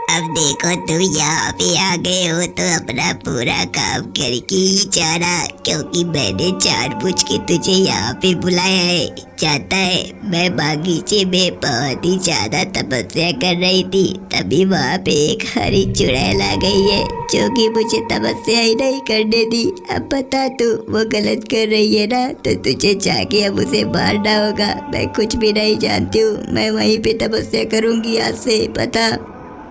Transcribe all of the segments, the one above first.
अब देखो तुम यहाँ पे आ गए हो तो अपना पूरा काम करके ही जाना, क्योंकि मैंने जानबूझ के तुझे यहाँ पे बुलाया है। चाहता है मैं बागीचे में बहुत ही ज्यादा तपस्या कर रही थी, तभी वहाँ पे एक हरी चुड़ैल आ गई है जो कि मुझे तपस्या ही नहीं करने दी। अब बता तू वो गलत कर रही है ना, तो तुझे जाके अब उसे मारना होगा। मैं कुछ भी नहीं जानती हूँ, मैं वहीं पे तपस्या करूँगी आज से, बता।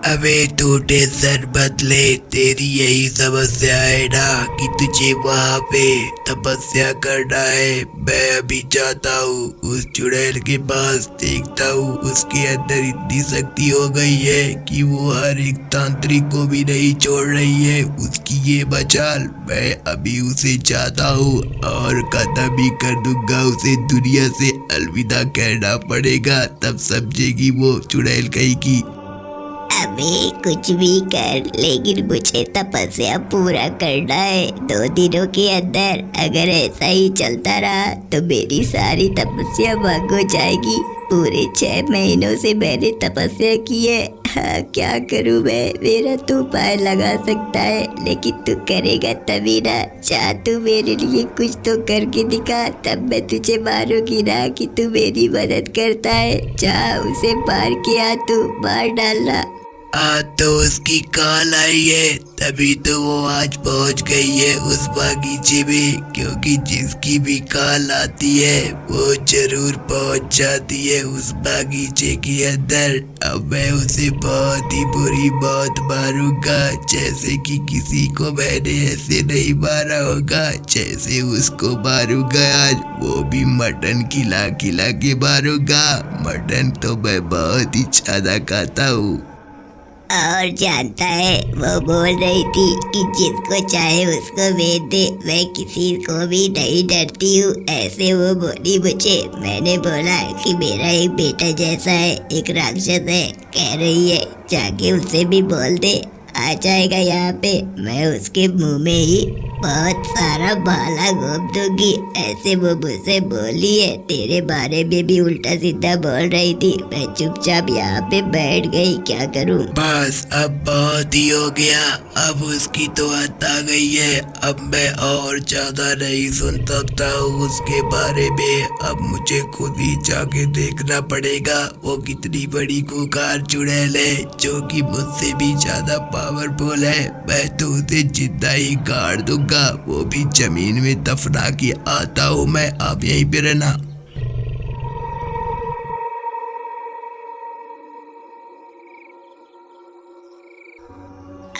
अबे तू टेंशन मत ले, तेरी यही समस्या है ना कि तुझे वहाँ पे तपस्या करना है। मैं अभी जाता हूँ उस चुड़ैल के पास, देखता हूँ उसके अंदर इतनी शक्ति हो गई है कि वो हर एक तांत्रिक को भी नहीं छोड़ रही है। उसकी ये मचाल, मैं अभी उसे जाता हूँ और खत्म भी कर दूंगा। उसे दुनिया से अलविदा कहना पड़ेगा, तब समझेगी वो चुड़ैल कहीं की। अबे कुछ भी कर, लेकिन मुझे तपस्या पूरा करना है 2 दिनों के अंदर। अगर ऐसा ही चलता रहा तो मेरी सारी तपस्या भंग हो जाएगी। पूरे 6 महीनों से मैंने तपस्या की है। हाँ, क्या करूँ मैं, मेरा तू उपाय लगा सकता है, लेकिन तू करेगा तभी ना। चाह तू मेरे लिए कुछ तो करके दिखा, तब मैं तुझे मारूंगी ना कि तू मेरी मदद करता है। चाह उसे मार के आ, तू मार डालना। तो उसकी कॉल आई है, तभी तो वो आज पहुंच गई है उस बागीचे में, क्योंकि जिसकी भी कॉल आती है वो जरूर पहुंच जाती है उस बागीचे के अंदर। अब मैं उसे बहुत ही बुरी मौत मारूंगा, जैसे कि किसी को मैंने ऐसे नहीं मारा होगा जैसे उसको मारूंगा आज। वो भी मटन खिला खिला के मारूंगा। मटन तो मैं बहुत ही ज्यादा खाता हूँ। और जानता है वो बोल रही थी कि जिसको चाहे उसको भेज दे, मैं किसी को भी नहीं डरती हूँ, ऐसे वो बोली मुझे। मैंने बोला कि मेरा एक बेटा जैसा है, एक राक्षस है। कह रही है जाके उससे भी बोल दे, आ जाएगा यहाँ पे। मैं उसके मुंह में ही बहुत सारा भाला घोंप दूंगी। ऐसे वो मुझसे बोली है, तेरे बारे में भी उल्टा सीधा बोल रही थी। मैं चुपचाप यहाँ पे बैठ गई, क्या करूँ। बस अब बहुत ही हो गया, अब उसकी तो हद आ गई है। अब मैं और ज्यादा नहीं सुन सकता हूँ उसके बारे में। अब मुझे खुद ही जाके देखना पड़ेगा वो कितनी बड़ी खूंखार चुड़ैल है, जो कि मुझसे भी ज्यादा पावरफुल है। मैं तो उसे जिंदा ही गाड़ दूंगा, वो भी जमीन में दफना के आता हूँ मैं। आप यहीं पे रहना।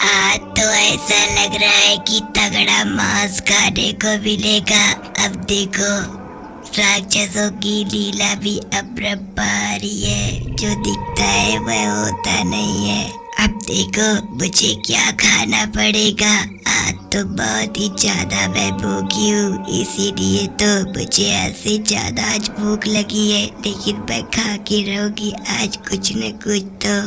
आज तो ऐसा लग रहा है कि तगड़ा मांस खाने को मिलेगा। अब देखो राक्षसों की लीला भी अपरंपारी है, जो दिखता है वह होता नहीं है। अब देखो मुझे क्या खाना पड़ेगा। आज तो बहुत ही ज्यादा मैं भूखी हूँ, इसीलिए तो मुझे ऐसे ज्यादा आज भूख लगी है, लेकिन मैं खा के रहूंगी आज कुछ न कुछ तो।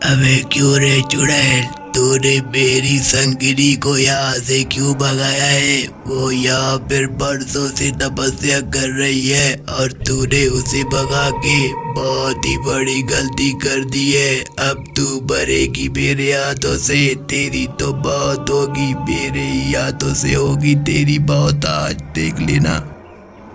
अबे क्यों रे चुड़ैल, तूने मेरी संगिनी को यहाँ से क्यों भगाया है? वो यहाँ पर बरसों से तपस्या कर रही है और तूने उसे भगा के बहुत ही बड़ी गलती कर दी है। अब तू मरेगी मेरे हाथों से, तेरी तो मौत होगी, मेरे ही हाथों से होगी तेरी मौत। आज देख लेना।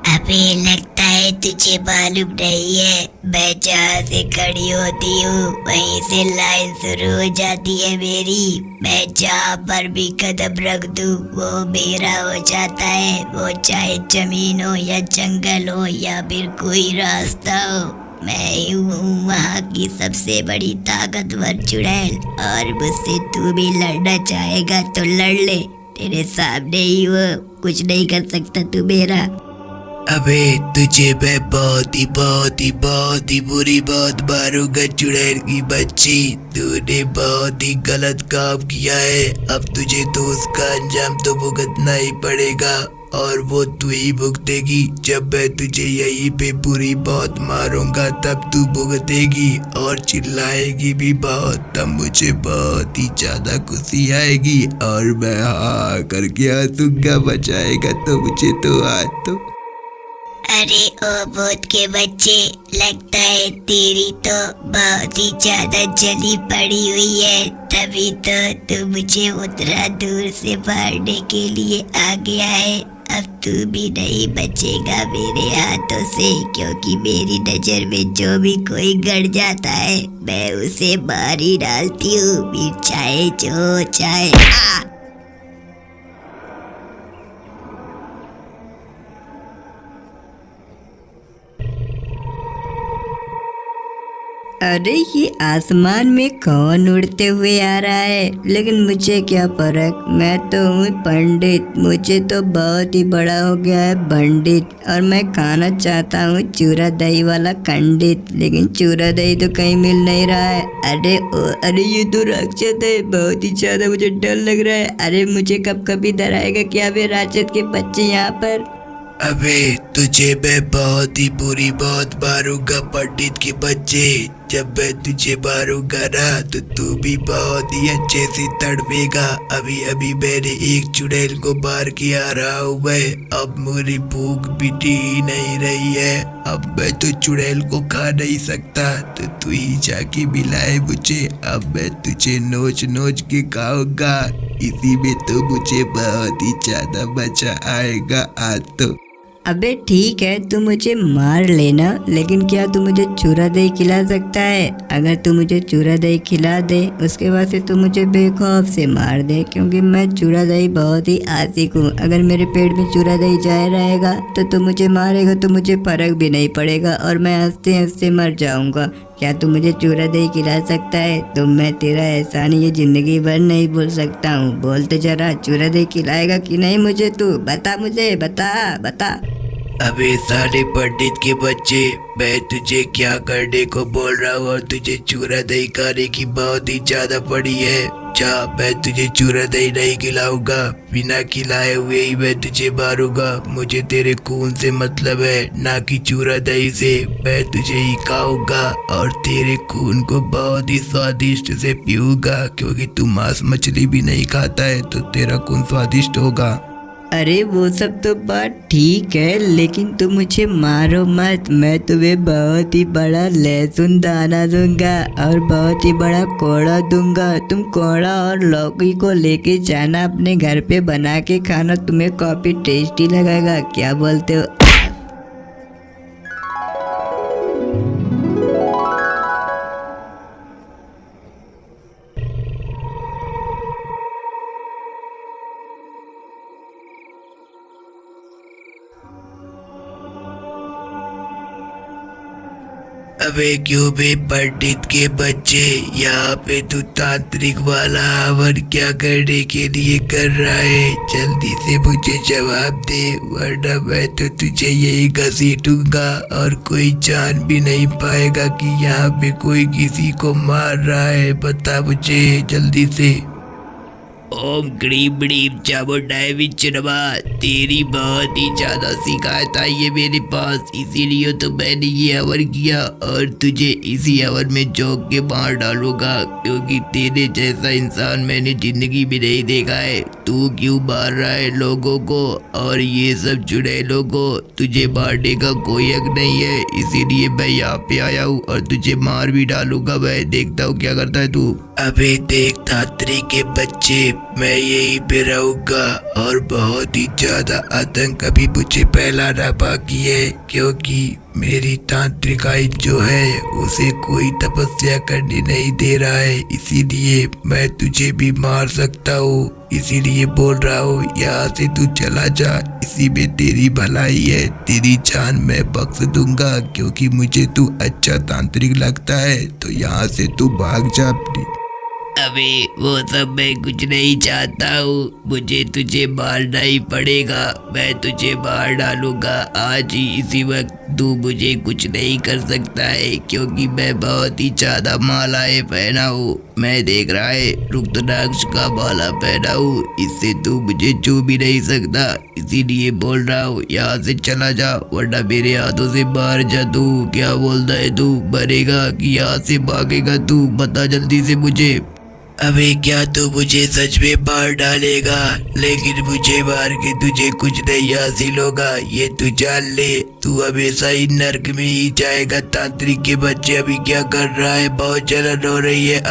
अबे लगता है तुझे मालूम नहीं है, मैं जहाँ से खड़ी होती हूँ वहीं से लाइन शुरू हो जाती है मेरी। मैं जहाँ पर भी कदम रख दूँ वो मेरा हो जाता है, वो चाहे जमीन हो या जंगल हो या फिर कोई रास्ता हो। मैं ही हूँ वहाँ की सबसे बड़ी ताकतवर चुड़ैल, और मुझसे तू भी लड़ना चाहेगा तो लड़ ले, तेरे सामने ही वो, कुछ नहीं कर सकता तू मेरा। अबे तुझे मैं बहुत ही बुरी बात मारूंगा चुड़ैल की बच्ची। तूने बहुत ही गलत काम किया है, अब तुझे तो उसका अंजाम तो भुगतना ही पड़ेगा, और वो तू ही भुगतेगी। जब मैं तुझे यहीं पे बुरी बात मारूंगा तब तू भुगतेगी और चिल्लाएगी भी बहुत, तब मुझे बहुत ही ज्यादा खुशी आएगी और मैं हाँ करके हंसूंगा। बचाएगा तो मुझे तो आज तो। अरे ओ भूत के बच्चे, लगता है तेरी तो बहुत ही ज्यादा जली पड़ी हुई है, तभी तो तू मुझे उतना दूर से मारने के लिए आ गया है। अब तू भी नहीं बचेगा मेरे हाथों से, क्योंकि मेरी नजर में जो भी कोई गड़ जाता है मैं उसे मार ही डालती हूँ, फिर चाहे जो चाहे। अरे ये आसमान में कौन उड़ते हुए आ रहा है? लेकिन मुझे क्या फर्क, मैं तो हूँ पंडित, मुझे तो बहुत ही बड़ा हो गया है पंडित, और मैं खाना चाहता हूँ चूरा दही वाला खंडित, लेकिन चूरा दही तो कहीं मिल नहीं रहा है। अरे ये तो राक्षस है, बहुत ही ज्यादा मुझे डर लग रहा है। अरे मुझे कब कभी डर आएगा क्या वे राक्षस के बच्चे यहाँ पर? अबे तुझे मैं बहुत ही बुरी बात मारूंगा पंडित के बच्चे। जब मैं तुझे मारूंगा ना तो तू भी बहुत ही अच्छे से तड़पेगा। अभी अभी मैंने एक चुड़ैल को मार के आ रहा हूँ मैं, अब मेरी भूख मिटी ही नहीं रही है। अब मैं तो चुड़ैल को खा नहीं सकता, तो तू ही जाके मिलाए मुझे। अब मैं तुझे नोच नोच के खाऊंगा, इसी में तो मुझे बहुत ही ज्यादा मजा आएगा आज तो। अबे ठीक है, तू मुझे मार लेना, लेकिन क्या तू मुझे चूरा दही खिला सकता है? अगर तू मुझे चूरा दही खिला दे, उसके बाद से तू मुझे बेखौफ से मार दे, क्योंकि मैं चूरा दही बहुत ही आशिक हूँ। अगर मेरे पेट में चूरा दही जाए रहेगा तो तू मुझे मारेगा तो मुझे फर्क भी नहीं पड़ेगा और मैं हंसते हंसते मर जाऊँगा। क्या तू मुझे चूरा दही खिला सकता है? तो मैं तेरा एहसान ये जिंदगी भर नहीं भूल सकता हूँ। बोल तो जरा, चूरा दही खिलाएगा कि नहीं मुझे? तू बता, मुझे बता। अबे साले पंडित के बच्चे, मैं तुझे क्या करने को बोल रहा हूँ और तुझे चूरा दही खाने की बहुत ही ज्यादा पड़ी है। जा, मैं तुझे चूरा दही नहीं खिलाऊंगा, बिना खिलाए हुए ही मैं तुझे मारूंगा। मुझे तेरे खून से मतलब है, ना कि चूरा दही से। मैं तुझे ही खाऊंगा और तेरे खून को बहुत ही स्वादिष्ट से पीऊंगा, क्योंकि तू मांस मछली भी नहीं खाता है तो तेरा खून स्वादिष्ट होगा। अरे वो सब तो बात ठीक है, लेकिन तुम मुझे मारो मत। मैं तुम्हें बहुत ही बड़ा लहसुन दाना दूंगा और बहुत ही बड़ा कोड़ा दूंगा। तुम कोड़ा और लौकी को लेके जाना अपने घर पे, बना के खाना, तुम्हें काफी टेस्टी लगेगा। क्या बोलते हो? अबे क्यों बे पंडित के बच्चे, यहाँ पे तू तांत्रिक वाला हवन क्या करने के लिए कर रहा है? जल्दी से मुझे जवाब दे, वरना मैं तो तुझे यही घसीटूंगा और कोई जान भी नहीं पाएगा कि यहाँ पे कोई किसी को मार रहा है। बता मुझे जल्दी से। ओम क्रीम ब्रीम चामुंडाय विचरमा, तेरी बहुत ही ज्यादा शिकायत आई है मेरे पास, इसीलिए तो मैंने ये हवन किया और तुझे इसी हवन में झोंक के मार डालूंगा, क्योंकि तेरे जैसा इंसान मैंने जिंदगी में नहीं देखा है। तू क्यों मार रहा है लोगों को और ये सब चुड़ैलों को? तुझे मारने का कोई हक नहीं है, इसीलिए मैं यहाँ पे आया हूँ और तुझे मार भी डालूंगा। मैं देखता हूँ क्या करता है तू। अबे देख तांत्रिक के बच्चे, मैं यहीं पे रहूंगा और बहुत ही ज्यादा आतंक अभी मुझे फैलाना बाकी है, क्योंकि मेरी तांत्रिकाई जो है उसे कोई तपस्या करने नहीं दे रहा है। इसीलिए मैं तुझे भी मार सकता हूँ, इसीलिए बोल रहा हूँ यहाँ से तू चला जा, इसी में तेरी भलाई है। तेरी जान मैं बख्श दूंगा, क्योंकि मुझे तू अच्छा तांत्रिक लगता है, तो यहाँ से तू भाग जा अपनी। अबे वो सब मैं कुछ नहीं चाहता हूँ, मुझे तुझे मारना ही पड़ेगा। मैं तुझे मार डालूंगा आज ही, इसी वक्त। तू मुझे कुछ नहीं कर सकता है, क्योंकि मैं बहुत ही ज्यादा मालाएं पहना हूँ। मैं देख रहा है रुद्राक्ष का माला पहना हूँ, इससे तू मुझे छू भी नहीं सकता। इसीलिए बोल रहा हूँ यहाँ से चला जा, वरना मेरे हाथों से मार जा तू। क्या बोलता है तू? मरेगा कि यहाँ से भागेगा तू? बता जल्दी से मुझे। अबे क्या तू मुझे सच में मार डालेगा, लेकिन मुझे मार के तुझे कुछ नहीं हासिल होगा, ये तू जान ले। तू हमेशा ही नर्क में ही जाएगा। तांत्रिक के बच्चे अभी क्या कर रहा है, बहुत जलन हो रही है।